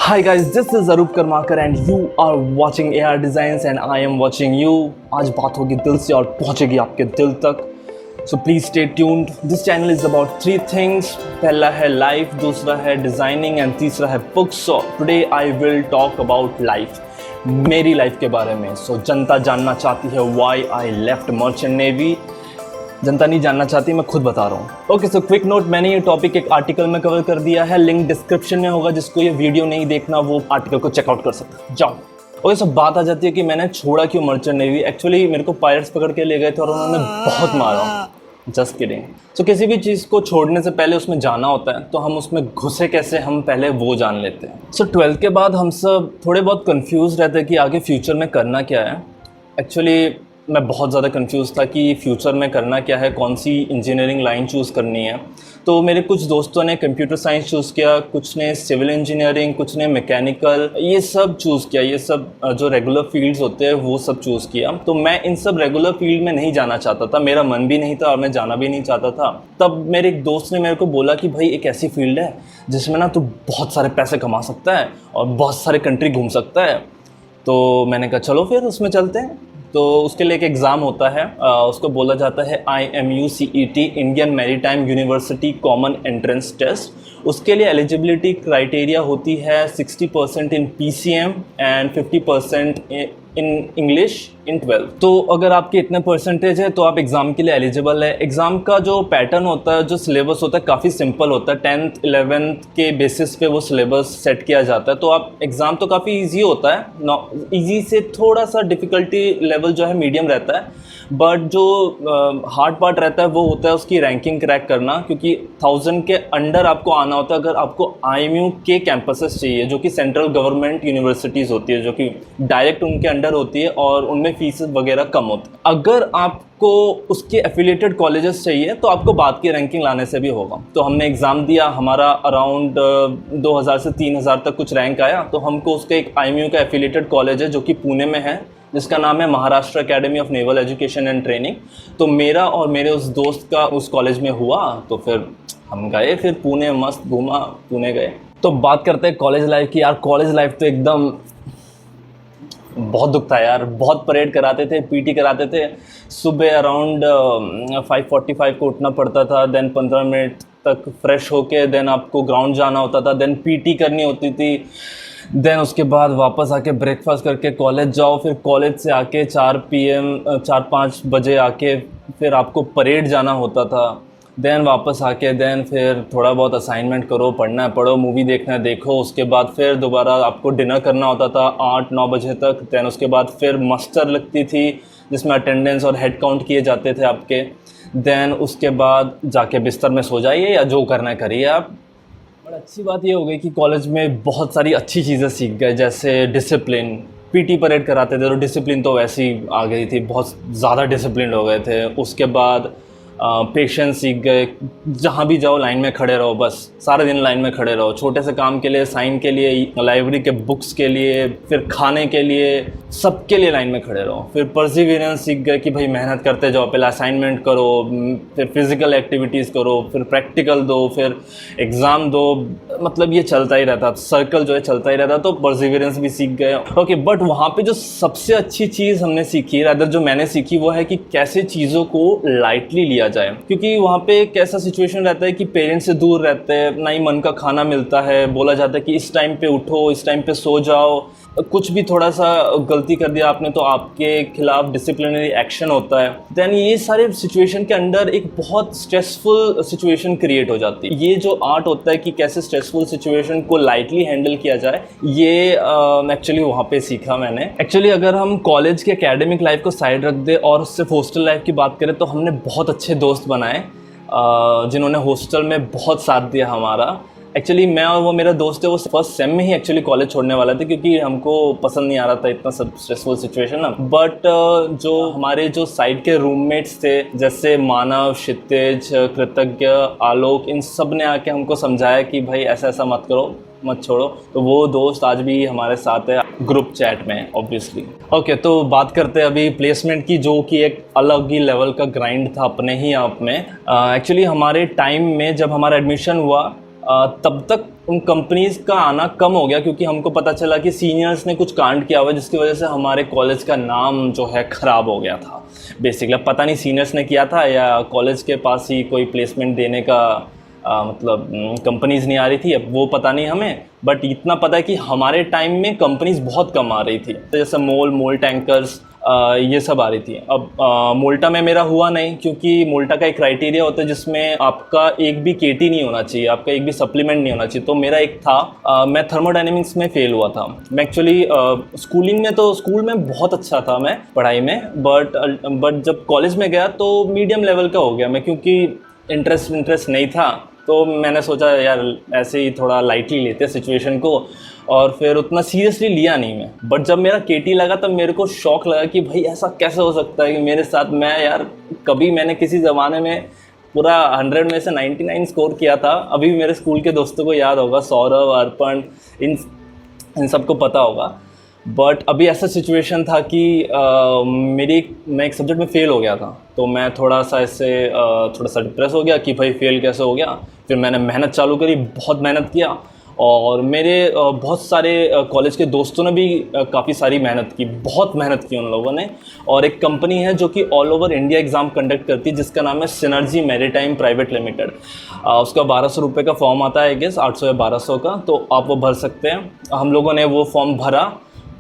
Hi guys, this is Arup Karmakar and you are watching AR Designs and I am watching you. आज बात होगी दिल से और पहुंचेगी आपके दिल तक. So please stay tuned. This channel is about three things. पहला है life, दूसरा है designing and तीसरा है books. So today I will talk about life. मेरी लाइफ के बारे में. So जनता जानना चाहती है why I left Merchant Navy. जनता नहीं जानना चाहती, मैं खुद बता रहा हूँ. ओके सो क्विक नोट, मैंने ये टॉपिक एक आर्टिकल में कवर कर दिया है, लिंक डिस्क्रिप्शन में होगा. जिसको ये वीडियो नहीं देखना वो आर्टिकल को चेकआउट कर सकता है, जाओ. ओके सो बात आ जाती है कि मैंने छोड़ा क्यों मर्चेंट नेवी. एक्चुअली मेरे को पायरेट्स पकड़ के ले गए थे और उन्होंने बहुत मारा. Just kidding. सो किसी भी चीज़ को छोड़ने से पहले उसमें जाना होता है, तो हम उसमें घुसे कैसे हम पहले वो जान लेते हैं. सो 12th के बाद हम सब थोड़े बहुत कन्फ्यूज़ रहते हैं कि आगे फ्यूचर में करना क्या है. एक्चुअली मैं बहुत ज़्यादा कंफ्यूज था कि फ्यूचर में करना क्या है, कौन सी इंजीनियरिंग लाइन चूज़ करनी है. तो मेरे कुछ दोस्तों ने कंप्यूटर साइंस चूज़ किया, कुछ ने सिविल इंजीनियरिंग, कुछ ने मैकेनिकल, ये सब चूज़ किया. ये सब जो रेगुलर फील्ड्स होते हैं वो सब चूज़ किया. तो मैं इन सब रेगुलर फील्ड में नहीं जाना चाहता था, मेरा मन भी नहीं था और मैं जाना भी नहीं चाहता था. तब मेरे एक दोस्त ने मेरे को बोला कि भाई एक ऐसी फील्ड है जिसमें ना तू बहुत सारे पैसे कमा सकता है और बहुत सारे कंट्री घूम सकता है. तो मैंने कहा चलो फिर उसमें चलते हैं. तो उसके लिए एक एग्ज़ाम होता है, उसको बोला जाता है IMUCET, Indian maritime university common entrance test. उसके लिए एलिजिबिलिटी क्राइटेरिया होती है 60% in PCM and 50% in English in 12. तो अगर आपके इतने परसेंटेज है तो आप एग्ज़ाम के लिए एलिजिबल है. एग्ज़ाम का जो पैटर्न होता है, जो सिलेबस होता है, काफ़ी सिंपल होता है. 10th 11th के बेसिस पे वो सिलेबस सेट किया जाता है. तो आप एग्ज़ाम तो काफ़ी इजी होता है, इजी से थोड़ा सा डिफ़िकल्टी लेवल जो है मीडियम रहता है. बट जो हार्ड पार्ट रहता है वो होता है उसकी रैंकिंग क्रैक करना, क्योंकि 1000 के अंडर आपको आना होता है अगर आपको IMU के कैंपसेस चाहिए, जो कि सेंट्रल गवर्नमेंट यूनिवर्सिटीज़ होती है, जो कि डायरेक्ट उनके अंडर होती है और उनमें फीस वगैरह कम होती है. अगर आपको उसके एफिलिएटेड कॉलेजेस चाहिए तो आपको बाद की रैंकिंग लाने से भी होगा. तो हमने एग्ज़ाम दिया, हमारा अराउंड 2000 से 3000 तक कुछ रैंक आया. तो हमको उसका एक IMU का एफिलिएटेड कॉलेज है जो कि पुणे में है, जिसका नाम है Maharashtra academy of naval education and training. तो मेरा और मेरे उस दोस्त का उस कॉलेज में हुआ. तो फिर हम गए, फिर पुणे मस्त घूमा, पुणे गए. तो बात करते हैं कॉलेज लाइफ की. यार कॉलेज लाइफ तो एकदम बहुत दुख था यार. बहुत परेड कराते थे, PT कराते थे. सुबह अराउंड 5:45 को उठना पड़ता था. देन 15 मिनट तक फ्रेश होके देन आपको ग्राउंड जाना होता था. देन PT करनी होती थी. देन उसके बाद वापस आके ब्रेकफास्ट करके कॉलेज जाओ. फिर कॉलेज से आके 4-5 बजे आके फिर आपको परेड जाना होता था. देन वापस आके देन फिर थोड़ा बहुत असाइनमेंट करो, पढ़ना है पढ़ो, मूवी देखना है देखो. उसके बाद फिर दोबारा आपको डिनर करना होता था 8-9 बजे तक. देन उसके बाद फिर मस्टर लगती थी जिसमें अटेंडेंस और हेड काउंट किए जाते थे आपके. देन उसके बाद जाके बिस्तर में सो जाइए या जो करना है करिए आप. बड़ा अच्छी बात ये हो गई कि कॉलेज में बहुत सारी अच्छी चीज़ें सीख गए, जैसे डिसिप्लिन. PT परेड कराते थे तो डिसिप्लिन तो वैसे ही आ गई थी, बहुत ज़्यादा डिसिप्लिन हो गए थे. उसके बाद पेशेंस सीख गए. जहाँ भी जाओ लाइन में खड़े रहो, बस सारे दिन लाइन में खड़े रहो. छोटे से काम के लिए, साइन के लिए, लाइब्रेरी के बुक्स के लिए, फिर खाने के लिए, सबके लिए लाइन में खड़े रहो. फिर परसिवियरेंस सीख गए कि भाई मेहनत करते जाओ, पहले असाइनमेंट करो, फिर फिज़िकल एक्टिविटीज़ करो, फिर प्रैक्टिकल दो, फिर एग्ज़ाम दो. मतलब ये चलता ही रहता, सर्कल जो है चलता ही रहता. तो परसिवियरेंस भी सीख गए. ओके, बट वहाँ पे जो सबसे अच्छी चीज़ हमने सीखी, रादर जो मैंने सीखी, वो है कि कैसे चीज़ों को लाइटली लिया जाए. क्योंकि वहाँ पे एक ऐसा सिचुएशन रहता है कि पेरेंट्स से दूर रहते हैं, ना ही मन का खाना मिलता है. बोला जाता है कि इस टाइम पे उठो, इस टाइम पे सो जाओ. कुछ भी थोड़ा सा गलती कर दिया आपने तो आपके खिलाफ डिसिप्लिनरी एक्शन होता है. देन ये सारे सिचुएशन के अंदर एक बहुत स्ट्रेसफुल सिचुएशन क्रिएट हो जाती है. ये जो आर्ट होता है कि कैसे स्ट्रेसफुल सिचुएशन को लाइटली हैंडल किया जाए, ये एक्चुअली वहाँ पे सीखा मैंने. एक्चुअली अगर हम कॉलेज के एकेडमिक लाइफ को साइड रख दे और सिर्फ हॉस्टल लाइफ की बात करें तो हमने बहुत अच्छे दोस्त बनाए जिन्होंने हॉस्टल में बहुत साथ दिया हमारा. एक्चुअली मैं और वो मेरा दोस्त है, वो फर्स्ट सेम में ही एक्चुअली कॉलेज छोड़ने वाला थे क्योंकि हमको पसंद नहीं आ रहा था इतना सब स्ट्रेसफुल सिचुएशन ना. बट जो हमारे जो साइड के रूममेट्स थे, जैसे मानव, क्षितिज, कृतज्ञ, आलोक, इन सब ने आके हमको समझाया कि भाई ऐसा ऐसा मत करो, मत छोड़ो. तो वो दोस्त आज भी हमारे साथ है ग्रुप चैट में ऑब्वियसली. ओके, तो बात करते हैं अभी प्लेसमेंट की, जो कि एक अलग ही लेवल का ग्राइंड था अपने ही आप में. एक्चुअली हमारे टाइम में जब हमारा एडमिशन हुआ तब तक उन कंपनीज़ का आना कम हो गया, क्योंकि हमको पता चला कि सीनियर्स ने कुछ कांड किया हुआ जिसकी वजह से हमारे कॉलेज का नाम जो है ख़राब हो गया था। बेसिकली पता नहीं सीनियर्स ने किया था या कॉलेज के पास ही कोई प्लेसमेंट देने का मतलब कंपनीज़ नहीं आ रही थी, अब वो पता नहीं हमें। बट इतना पता है कि हमारे टाइम में कंपनीज़ बहुत कम आ रही थी, तो जैसे मोल टैंकर्स ये सब आ रही थी। अब मोल्टा में मेरा हुआ नहीं, क्योंकि मोल्टा का एक क्राइटेरिया होता है जिसमें आपका एक भी केटी नहीं होना चाहिए, आपका एक भी सप्लीमेंट नहीं होना चाहिए। तो मेरा एक था, मैं थर्मोडायनेमिक्स में फ़ेल हुआ था। मैं एक्चुअली स्कूलिंग में तो स्कूल में बहुत अच्छा था मैं पढ़ाई में, बट जब कॉलेज में गया तो मीडियम लेवल का हो गया मैं, क्योंकि इंटरेस्ट नहीं था। तो मैंने सोचा यार ऐसे ही थोड़ा लाइटली लेते सिचुएशन को, और फिर उतना सीरियसली लिया नहीं मैं। बट जब मेरा केटी लगा तब मेरे को शौक लगा कि भाई ऐसा कैसे हो सकता है कि मेरे साथ, मैं यार कभी मैंने किसी ज़माने में पूरा 100 में से 99 स्कोर किया था। अभी भी मेरे स्कूल के दोस्तों को याद होगा, सौरभ, अर्पण, इन सबको पता होगा। बट अभी ऐसा सिचुएशन था कि मैं एक सब्जेक्ट में फ़ेल हो गया था, तो मैं थोड़ा सा थोड़ा सा डिप्रेस हो गया कि भाई फ़ेल कैसे हो गया। फिर मैंने मेहनत चालू करी, बहुत मेहनत किया, और मेरे बहुत सारे कॉलेज के दोस्तों ने भी काफ़ी सारी मेहनत की, बहुत मेहनत की उन लोगों ने। और एक कंपनी है जो कि all over India exam conduct करती है, जिसका नाम है सिनर्जी मैरीटाइम प्राइवेट लिमिटेड। उसका 1200 रुपये का फॉर्म आता है, आई गेस 800 या 1200 का, तो आप वो भर सकते हैं। हम लोगों ने वो फॉर्म भरा,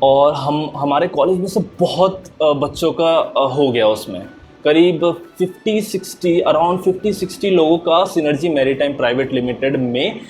और हमारे कॉलेज में से बहुत बच्चों का हो गया उसमें। करीब 50-60 लोगों का सिनर्जी मैरीटाइम प्राइवेट लिमिटेड में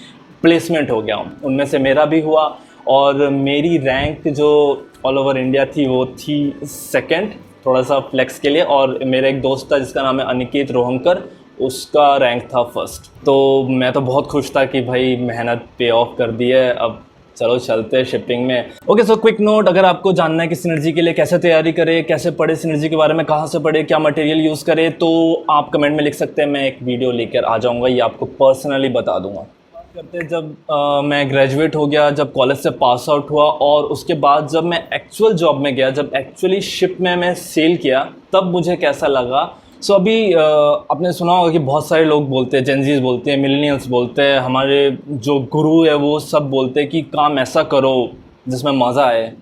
प्लेसमेंट हो गया। उनमें से मेरा भी हुआ, और मेरी रैंक जो ऑल ओवर इंडिया थी वो थी सेकंड, थोड़ा सा फ्लेक्स के लिए। और मेरा एक दोस्त था जिसका नाम है अनिकेत रोहंकर, उसका रैंक था फर्स्ट। तो मैं तो बहुत खुश था कि भाई मेहनत पे ऑफ कर दी है, अब चलो चलते हैं शिपिंग में। ओके, सो क्विक नोट, अगर आपको जानना है कि सिनर्जी के लिए कैसे तैयारी करें, कैसे पढ़े, सिनर्जी के बारे में कहाँ से पढ़े, क्या मटेरियल यूज़ करें, तो आप कमेंट में लिख सकते हैं। मैं एक वीडियो लेकर आ जाऊँगा, ये आपको पर्सनली बता दूँगा। बात करते हैं जब मैं ग्रेजुएट हो गया, जब कॉलेज से पास आउट हुआ, और उसके बाद जब मैं एक्चुअल जॉब में गया, जब एक्चुअली शिप में मैं सेल किया, तब मुझे कैसा लगा। सो अभी आपने सुना होगा कि बहुत सारे लोग बोलते हैं, जेनजीज बोलते हैं, मिलेनियल्स बोलते हैं, हमारे जो गुरु है वो सब बोलते हैं कि काम ऐसा करो जिसमें मज़ा आए।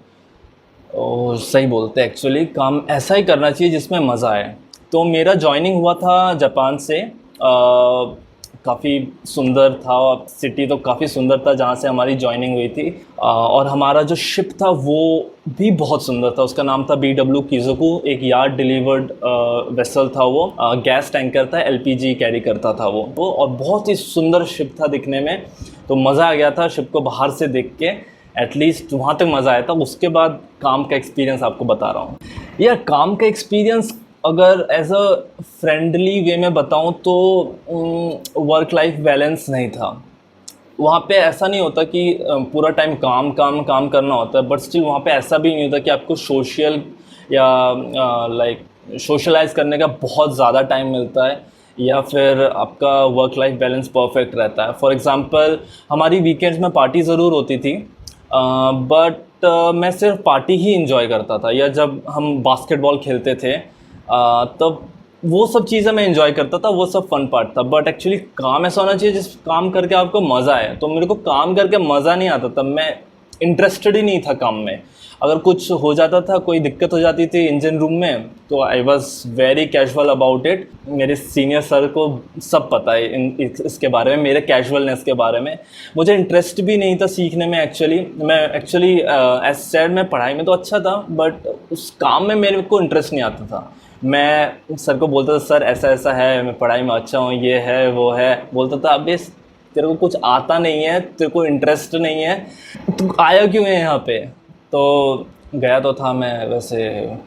और सही बोलते हैं, एक्चुअली काम ऐसा ही करना चाहिए जिसमें मज़ा आए। तो मेरा जॉइनिंग हुआ था जापान से। काफ़ी सुंदर था सिटी, तो काफ़ी सुंदर था जहाँ से हमारी जॉइनिंग हुई थी। और हमारा जो शिप था वो भी बहुत सुंदर था, उसका नाम था BW किज़ुकु, एक यार्ड डिलीवर्ड वेसल था वो। गैस टैंकर था, LPG कैरी करता था वो, और बहुत ही सुंदर शिप था दिखने में। तो मज़ा आ गया था शिप को बाहर से देख के, एटलीस्ट वहाँ तक मज़ा आया था। उसके बाद काम का एक्सपीरियंस आपको बता रहा हूँ। यार काम का एक्सपीरियंस अगर एज अ फ्रेंडली वे में बताऊं तो वर्क लाइफ बैलेंस नहीं था वहाँ पे। ऐसा नहीं होता कि पूरा टाइम काम काम काम करना होता है, बट स्टिल वहाँ पे ऐसा भी नहीं होता कि आपको सोशल या लाइक सोशलाइज करने का बहुत ज़्यादा टाइम मिलता है, या फिर आपका वर्क लाइफ बैलेंस परफेक्ट रहता है। फॉर एग्ज़ाम्पल हमारी वीकेंड्स में पार्टी ज़रूर होती थी, बट मैं सिर्फ पार्टी ही इंजॉय करता था। या जब हम बास्केटबॉल खेलते थे तब वो सब चीज़ें मैं एंजॉय करता था, वो सब फन पार्ट था। बट एक्चुअली काम ऐसा होना चाहिए जिस काम करके आपको मज़ा आए। तो मेरे को काम करके मज़ा नहीं आता, तब मैं इंटरेस्टेड ही नहीं था काम में। अगर कुछ हो जाता था, कोई दिक्कत हो जाती थी इंजन रूम में, तो I was very casual about it. मेरे सीनियर सर को सब पता है इसके बारे में, मेरे कैजुअलनेस के बारे में। मुझे इंटरेस्ट भी नहीं था सीखने में। मैं एक्चुअली एज सेड मैं पढ़ाई में तो अच्छा था, बट उस काम में मेरे को इंटरेस्ट नहीं आता था। मैं सर को बोलता था सर ऐसा ऐसा है, मैं पढ़ाई में अच्छा हूँ, ये है वो है। बोलता था अबे तेरे को कुछ आता नहीं है, तेरे को इंटरेस्ट नहीं है, तू आया क्यों है यहाँ पे। तो गया तो था मैं वैसे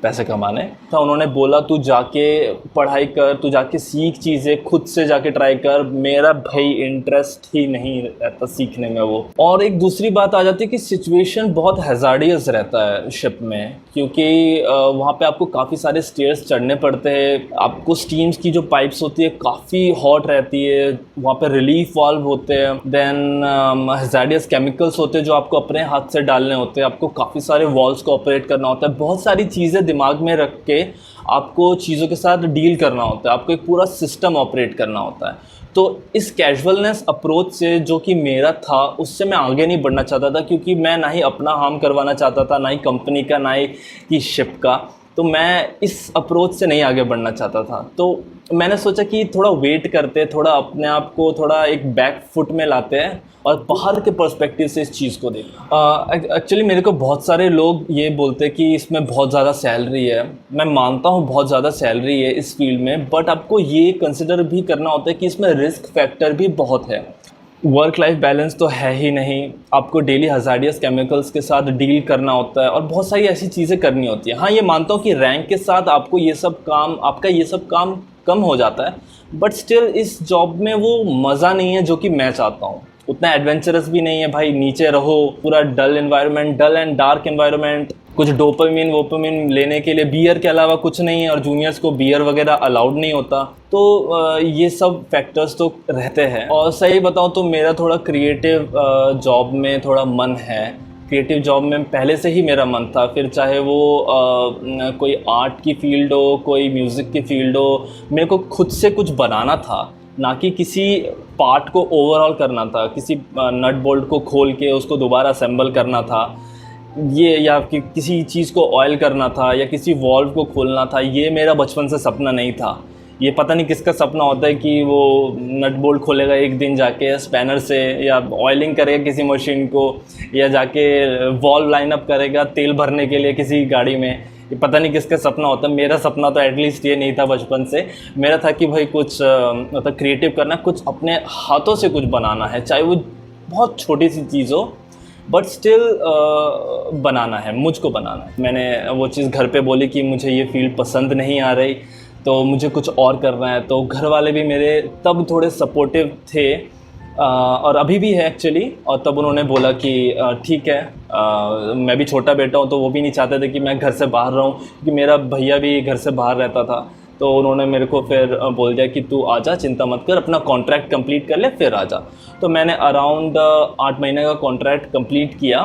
पैसे कमाने था। उन्होंने बोला तू जाके पढ़ाई कर, तू जाके सीख चीज़ें, खुद से जाके ट्राई कर। मेरा भाई इंटरेस्ट ही नहीं रहता सीखने में वो। और एक दूसरी बात आ जाती है कि सिचुएशन बहुत हैज़ार्डियस रहता है शिप में, क्योंकि वहाँ पे आपको काफ़ी सारे स्टेयर्स चढ़ने पड़ते हैं। आपको स्टीम्स की जो पाइप्स होती है काफ़ी हॉट रहती है, वहाँ पे रिलीफ वाल्व होते हैं, देन हैज़ार्डियस केमिकल्स होते हैं जो आपको अपने हाथ से डालने होते हैं। आपको काफ़ी सारे वॉल्व्स को ऑपरेट करना होता है, बहुत सारी चीज़ें दिमाग में रख के आपको चीज़ों के साथ डील करना होता है, आपको एक पूरा सिस्टम ऑपरेट करना होता है। तो इस कैजुअलनेस अप्रोच से जो कि मेरा था, उससे मैं आगे नहीं बढ़ना चाहता था, क्योंकि मैं ना ही अपना हार्म करवाना चाहता था, ना ही कंपनी का, ना ही कि शिप का। तो मैं इस अप्रोच से नहीं आगे बढ़ना चाहता था। तो मैंने सोचा कि थोड़ा वेट करते, थोड़ा अपने आप को थोड़ा एक बैक फुट में लाते हैं और बाहर के पर्सपेक्टिव से इस चीज़ को देखें। एक्चुअली मेरे को बहुत सारे लोग ये बोलते हैं कि इसमें बहुत ज़्यादा सैलरी है। मैं मानता हूँ बहुत ज़्यादा सैलरी है इस फील्ड में, बट आपको ये कंसिडर भी करना होता है कि इसमें रिस्क फैक्टर भी बहुत है। वर्क लाइफ बैलेंस तो है ही नहीं, आपको डेली हज़ार्डियस केमिकल्स के साथ डील करना होता है और बहुत सारी ऐसी चीज़ें करनी होती हैं। हाँ, ये मानता हूँ कि रैंक के साथ आपको ये सब काम, आपका ये सब काम कम हो जाता है, बट स्टिल इस जॉब में वो मज़ा नहीं है जो कि मैं चाहता हूँ। उतना एडवेंचरस भी नहीं है भाई, नीचे रहो, पूरा dull environment, dull and dark environment, कुछ डोपामिन वोपामिन लेने के लिए बियर के अलावा कुछ नहीं है, और जूनियर्स को बियर वगैरह अलाउड नहीं होता। तो ये सब फैक्टर्स तो रहते हैं। और सही बताऊँ तो मेरा थोड़ा क्रिएटिव जॉब में थोड़ा मन है। क्रिएटिव जॉब में पहले से ही मेरा मन था, फिर चाहे वो कोई आर्ट की फील्ड हो, कोई म्यूज़िक की फील्ड हो, मेरे को खुद से कुछ बनाना था, ना कि किसी पार्ट को ओवरऑल करना था, किसी नट बोल्ट को खोल के उसको दोबारा असेंबल करना था, ये, या किसी चीज़ को ऑयल करना था, या किसी वॉल्व को खोलना था। ये मेरा बचपन से सपना नहीं था। ये पता नहीं किसका सपना होता है कि वो नट बोल्ट खोलेगा एक दिन जाके स्पैनर से, या ऑयलिंग करेगा किसी मशीन को, या जाके वॉल्व लाइनअप करेगा तेल भरने के लिए किसी गाड़ी में। ये पता नहीं किसका सपना होता है। मेरा सपना तो एटलीस्ट ये नहीं था बचपन से। मेरा था कि भाई कुछ मतलब क्रिएटिव करना, कुछ अपने हाथों से कुछ बनाना है, चाहे वो बहुत छोटी सी चीज़ हो, बट स्टिल बनाना है, मुझको बनाना है। मैंने वो चीज़ घर पे बोली कि मुझे ये फील्ड पसंद नहीं आ रही, तो मुझे कुछ और करना है। तो घर वाले भी मेरे तब थोड़े सपोर्टिव थे, और अभी भी है एक्चुअली। और तब उन्होंने बोला कि ठीक है, मैं भी छोटा बेटा हूँ, तो वो भी नहीं चाहते थे कि मैं घर से बाहर रहूँ, क्योंकि मेरा भैया भी घर से बाहर रहता था। तो उन्होंने मेरे को फिर बोल दिया कि तू आजा, चिंता मत कर, अपना कॉन्ट्रैक्ट कंप्लीट कर ले फिर आजा। तो मैंने अराउंड 8 महीने का कॉन्ट्रैक्ट कंप्लीट किया,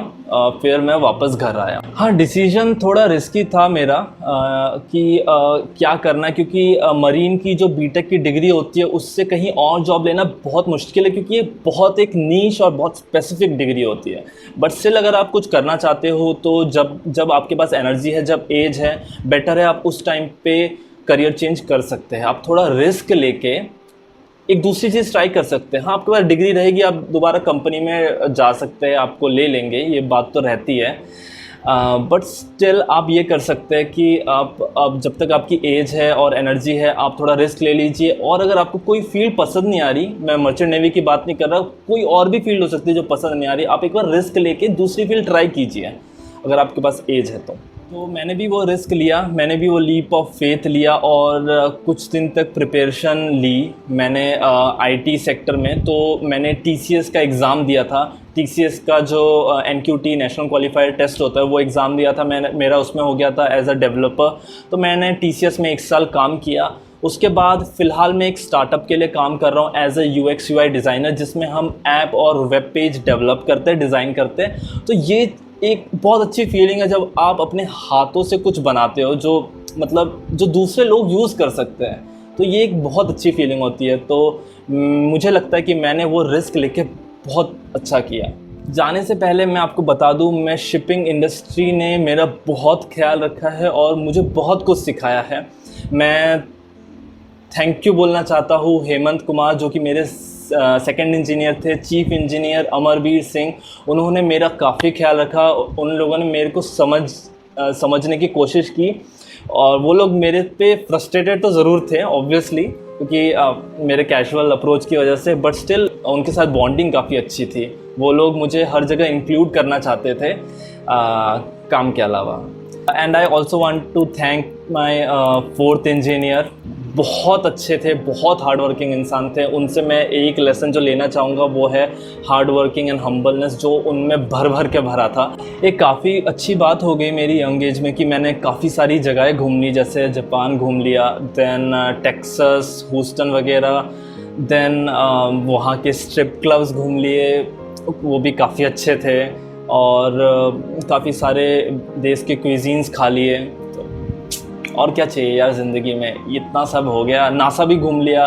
फिर मैं वापस घर आया। हाँ, डिसीजन थोड़ा रिस्की था मेरा कि क्या करना है, क्योंकि मरीन की जो बीटेक की डिग्री होती है उससे कहीं और जॉब लेना बहुत मुश्किल है, क्योंकि ये बहुत एक नीश और बहुत स्पेसिफिक डिग्री होती है। बट स्टिल अगर आप कुछ करना चाहते हो तो जब आपके पास एनर्जी है, जब एज है, बेटर है आप उस टाइम पे करियर चेंज कर सकते हैं। आप थोड़ा रिस्क लेके एक दूसरी चीज़ ट्राई कर सकते हैं। हाँ, आपके पास डिग्री रहेगी, आप दोबारा कंपनी में जा सकते हैं, आपको ले लेंगे, ये बात तो रहती है। बट स्टिल आप ये कर सकते हैं कि आप जब तक आपकी एज है और एनर्जी है, आप थोड़ा रिस्क ले लीजिए। और अगर आपको कोई फील्ड पसंद नहीं आ रही, मैं मर्चेंट नेवी की बात नहीं कर रहा, कोई और भी फील्ड हो सकती है जो पसंद नहीं आ रही, आप एक बार रिस्क लेके दूसरी फील्ड ट्राई कीजिए अगर आपके पास एज है तो मैंने भी वो रिस्क लिया, मैंने भी वो लीप ऑफ फेथ लिया, और कुछ दिन तक प्रिपरेशन ली मैंने आईटी सेक्टर में। तो मैंने टीसीएस का एग्ज़ाम दिया था। टीसीएस का जो एनक्यूटी नेशनल क्वालिफायर टेस्ट होता है, वो एग्ज़ाम दिया था मैंने, मेरा उसमें हो गया था एज अ डेवलपर। तो मैंने टीसीएस में 1 साल काम किया। उसके बाद फ़िलहाल मैं एक स्टार्टअप के लिए काम कर रहा हूँ as a UX UI designer, जिसमें हम ऐप और वेब पेज डेवलप करते हैं, डिज़ाइन करते हैं। तो ये एक बहुत अच्छी फीलिंग है जब आप अपने हाथों से कुछ बनाते हो, जो मतलब जो दूसरे लोग यूज़ कर सकते हैं। तो ये एक बहुत अच्छी फीलिंग होती है। तो मुझे लगता है कि मैंने वो रिस्क लेके बहुत अच्छा किया। जाने से पहले मैं आपको बता दूं, मैं शिपिंग इंडस्ट्री ने मेरा बहुत ख्याल रखा है और मुझे बहुत कुछ सिखाया है। मैं थैंक यू बोलना चाहता हूँ हेमंत कुमार, जो कि मेरे सेकंड इंजीनियर थे, चीफ इंजीनियर अमरवीर सिंह। उन्होंने मेरा काफ़ी ख्याल रखा। उन लोगों ने मेरे को समझने की कोशिश की, और वो लोग मेरे पे फ्रस्ट्रेटेड तो ज़रूर थे ऑब्वियसली, क्योंकि मेरे कैजुअल अप्रोच की वजह से, बट स्टिल उनके साथ बॉन्डिंग काफ़ी अच्छी थी। वो लोग मुझे हर जगह इंक्लूड करना चाहते थे काम के अलावा। And I also want to thank my 4th engineer. बहुत अच्छे थे, बहुत हार्ड वर्किंग इंसान थे। उनसे मैं एक लेसन जो लेना चाहूँगा वो है हार्ड वर्किंग एंड हम्बलनेस, जो उनमें भर भर के भरा था। एक काफ़ी अच्छी बात हो गई मेरी यंग एज में कि मैंने काफ़ी सारी जगहें घूम ली, जैसे जापान घूम लिया, दैन टेक्सास, ह्यूस्टन वगैरह, दैन वहाँ के स्ट्रिप क्लब्स घूम लिए, वो भी काफ़ी अच्छे थे। और काफ़ी सारे देश के क्विजीन्स खा लिए। और क्या चाहिए यार ज़िंदगी में, इतना सब हो गया। नासा भी घूम लिया,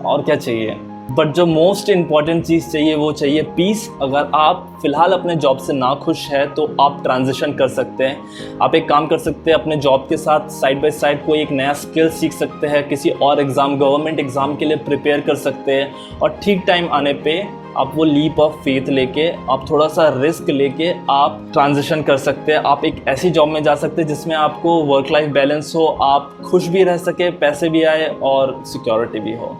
और क्या चाहिए। बट जो मोस्ट इम्पॉर्टेंट चीज़ चाहिए वो चाहिए पीस। अगर आप फ़िलहाल अपने जॉब से ना खुश है तो आप ट्रांजिशन कर सकते हैं। आप एक काम कर सकते हैं, अपने जॉब के साथ साइड बाय साइड कोई एक नया स्किल सीख सकते हैं, किसी और एग्ज़ाम, गवर्नमेंट एग्ज़ाम के लिए प्रिपेयर कर सकते हैं, और ठीक टाइम आने पे आप वो लीप ऑफ फेथ लेके, आप थोड़ा सा रिस्क लेके आप ट्रांजिशन कर सकते हैं। आप एक ऐसी जॉब में जा सकते हैं जिसमें आपको वर्क लाइफ बैलेंस हो, आप खुश भी रह सके, पैसे भी आए और सिक्योरिटी भी हो।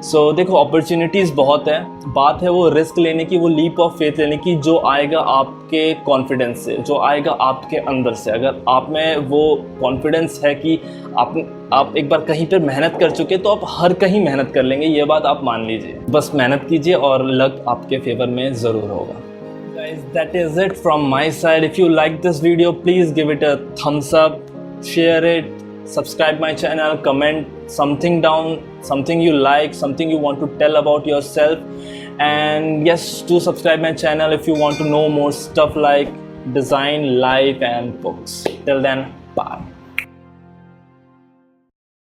सो देखो, अपॉर्चुनिटीज़ बहुत है, बात है वो रिस्क लेने की, वो लीप ऑफ फेथ लेने की, जो आएगा आपके कॉन्फिडेंस से, जो आएगा आपके अंदर से। अगर आप में वो कॉन्फिडेंस है कि आप एक बार कहीं पर मेहनत कर चुके तो आप हर कहीं मेहनत कर लेंगे, ये बात आप मान लीजिए। बस मेहनत कीजिए और लक आपके फेवर में ज़रूर होगा। Guys, that is it from my side. If you like this video, please give it a thumbs up, share it, subscribe my channel, comment something down, something you like, something you want to tell about yourself, and yes, do subscribe my channel if you want to know more stuff like design, life and books. Till then, bye.